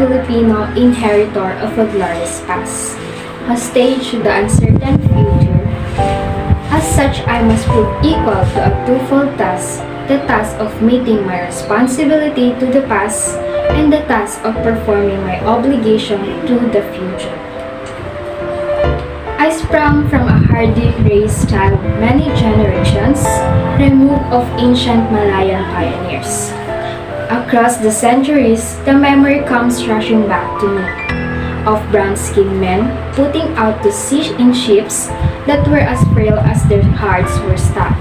Filipino inheritor of a glorious past, hostage to the uncertain future. As such, I must prove equal to a twofold task, the task of meeting my responsibility to the past and the task of performing my obligation to the future. I sprang from a hardy race child many generations, removed of ancient Malayan pioneers. Across the centuries, the memory comes rushing back to me, of brown-skinned men putting out to sea in ships that were as frail as their hearts were stout.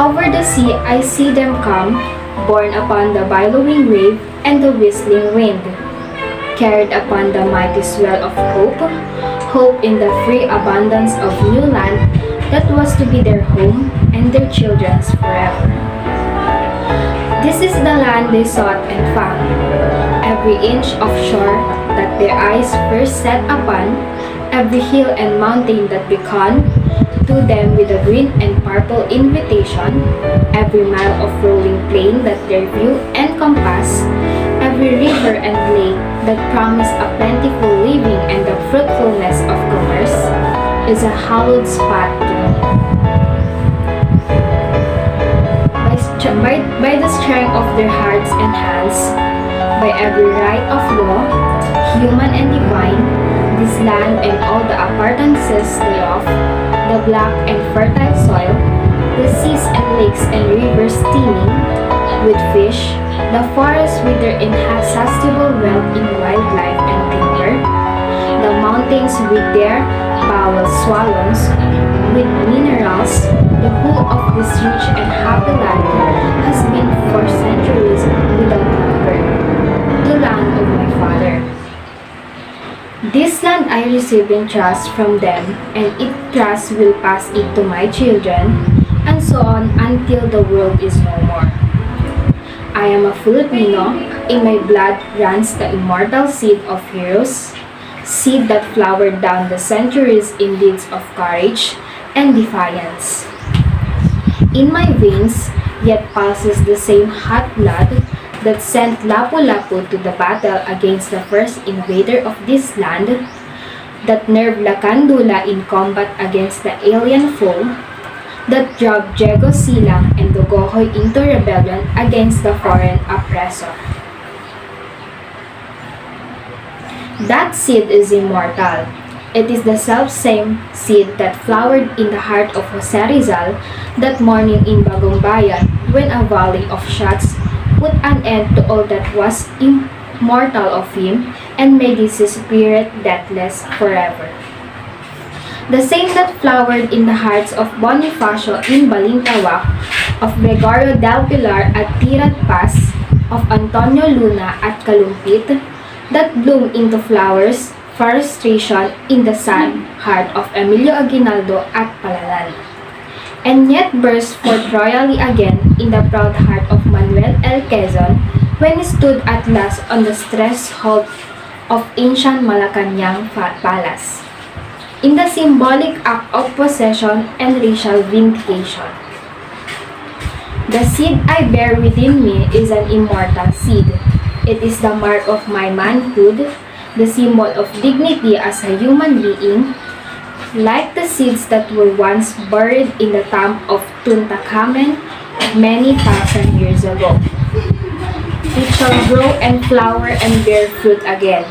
Over the sea I see them come, borne upon the billowing wave and the whistling wind, carried upon the mighty swell of hope, hope in the free abundance of new land that was to be their home and their children's forever. This is the land they sought and found, every inch of shore that their eyes first set upon, every hill and mountain that beckoned to them with a green and purple invitation, every mile of rolling plain that their view encompassed, every river and lake that promised a plentiful living and the fruitfulness of commerce, is a hallowed spot to me. By the strength of their hearts and hands, by every right of law, human and divine, this land and all the appurtenances thereof, the black and fertile soil, the seas and lakes and rivers teeming with fish, the forests with their inexhaustible wealth in wildlife and timber, the mountains with their bowel swallows, with minerals, the whole of this rich and happy land has been for centuries without number, the land of my father. This land I receive in trust from them, and its trust will pass it to my children, and so on until the world is no more. I am a Filipino, in my blood runs the immortal seed of heroes, seed that flowered down the centuries in deeds of courage and defiance. In my veins yet pulses the same hot blood that sent Lapu-Lapu to the battle against the first invader of this land, that nerved Lacandula in combat against the alien foe, that drove Diego Silang and Dogohoy into rebellion against the foreign oppressor. That seed is immortal. It is the self-same seed that flowered in the heart of Jose Rizal that morning in Bagong Bayan when a volley of shots put an end to all that was immortal of him and made his spirit deathless forever. The same that flowered in the hearts of Bonifacio in Balintawak, of Gregorio del Pilar at Tirat Pass, of Antonio Luna at Kalumpit, that bloomed into flowers, frustration in the sad heart of Emilio Aguinaldo at Palalan, and yet burst forth royally again in the proud heart of Manuel L. Quezon when he stood at last on the threshold of ancient Malacanang Palace, in the symbolic act of possession and racial vindication. The seed I bear within me is an immortal seed. It is the mark of my manhood, the symbol of dignity as a human being, like the seeds that were once buried in the tomb of Tutankhamen many thousand years ago. It shall grow and flower and bear fruit again.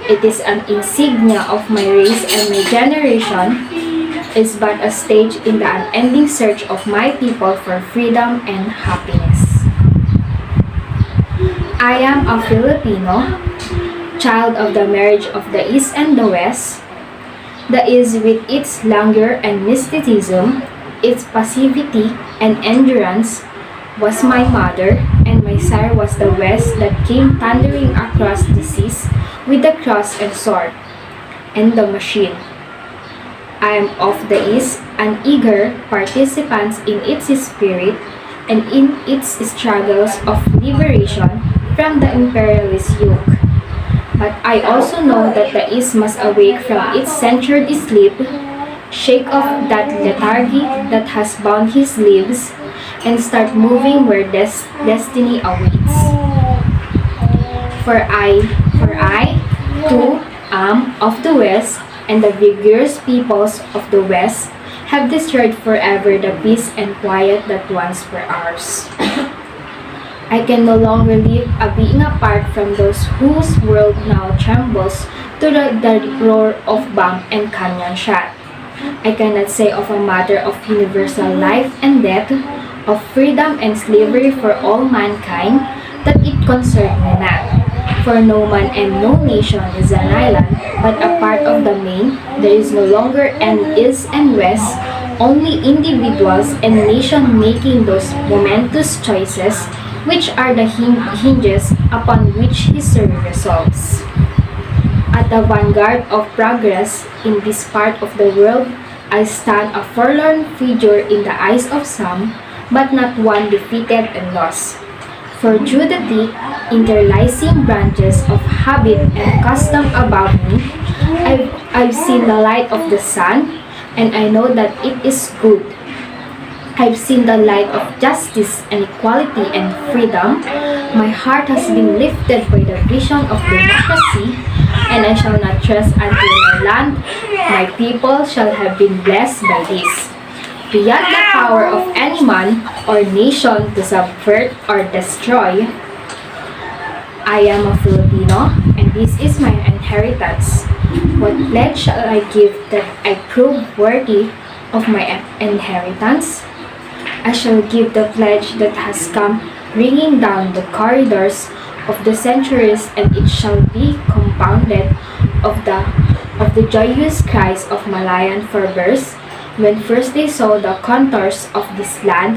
It is an insignia of my race and my generation, is but a stage in the unending search of my people for freedom and happiness. I am a Filipino, child of the marriage of the East and the West. The East with its languor and mysticism, its passivity and endurance, was my mother, and my sire was the West that came thundering across the seas with the cross and sword, and the machine. I am of the East, an eager participant in its spirit and in its struggles of liberation from the imperialist yoke. But I also know that the East must awake from its centured sleep, shake off that lethargy that has bound his limbs, and start moving where destiny awaits. For I too am of the West, and the vigorous peoples of the West have destroyed forever the peace and quiet that once were ours. I can no longer live a being apart from those whose world now trembles to the roar of bomb and cannon shot. I cannot say of a matter of universal life and death, of freedom and slavery for all mankind, that it concerned me not. For no man and no nation is an island, but a part of the main. There is no longer any east and west, only individuals and nation making those momentous choices which are the hinges upon which history resolves. At the vanguard of progress in this part of the world, I stand a forlorn figure in the eyes of some, but not one defeated and lost. For through the thick, interlacing branches of habit and custom about me, I've seen the light of the sun, and I know that it is good. I've seen the light of justice and equality and freedom. My heart has been lifted by the vision of democracy, and I shall not rest until my land, my people shall have been blessed by this. Beyond the power of any man or nation to subvert or destroy, I am a Filipino, and this is my inheritance. What pledge shall I give that I prove worthy of my inheritance? I shall give the pledge that has come ringing down the corridors of the centuries, and it shall be compounded of the joyous cries of Malayan forebears, when first they saw the contours of this land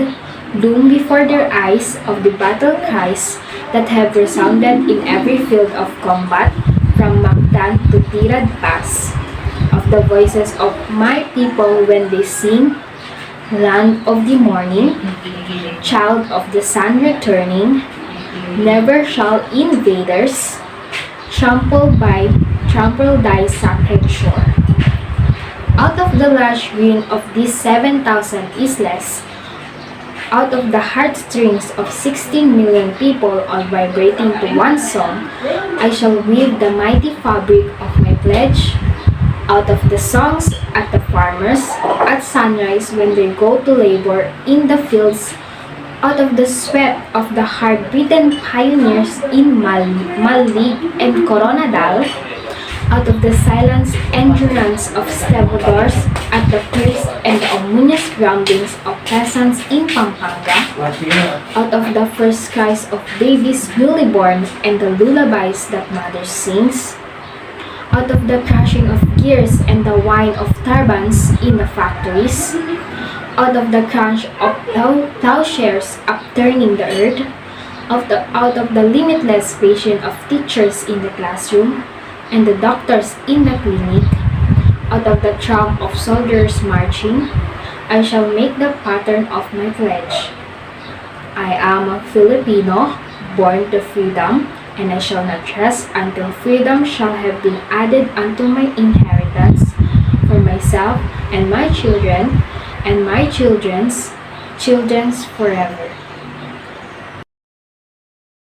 loom before their eyes, of the battle cries that have resounded in every field of combat, from Mactan to Tirad Pass, of the voices of my people when they sing, land of the morning, child of the sun returning, never shall invaders trample thy sacred shore. Out of the lush green of these 7,000 islas, out of the heartstrings of 16 million people all vibrating to one song, I shall weave the mighty fabric of my pledge. Out of the songs at the farmers at sunrise when they go to labor in the fields, out of the sweat of the hard-beaten pioneers in Malig and Coronadal, out of the silence endurance of stevedores at the first and the ominous grumblings of peasants in Pampanga, out of the first cries of babies newly born and the lullabies that mother sings, out of the crashing of gears and the whine of turbines in the factories, out of the crunch of plowshares upturning the earth, out of the limitless patience of teachers in the classroom and the doctors in the clinic, out of the tramp of soldiers marching, I shall make the pattern of my pledge. I am a Filipino, born to freedom, and I shall not rest until freedom shall have been added unto my inheritance for myself and my children and my children's forever.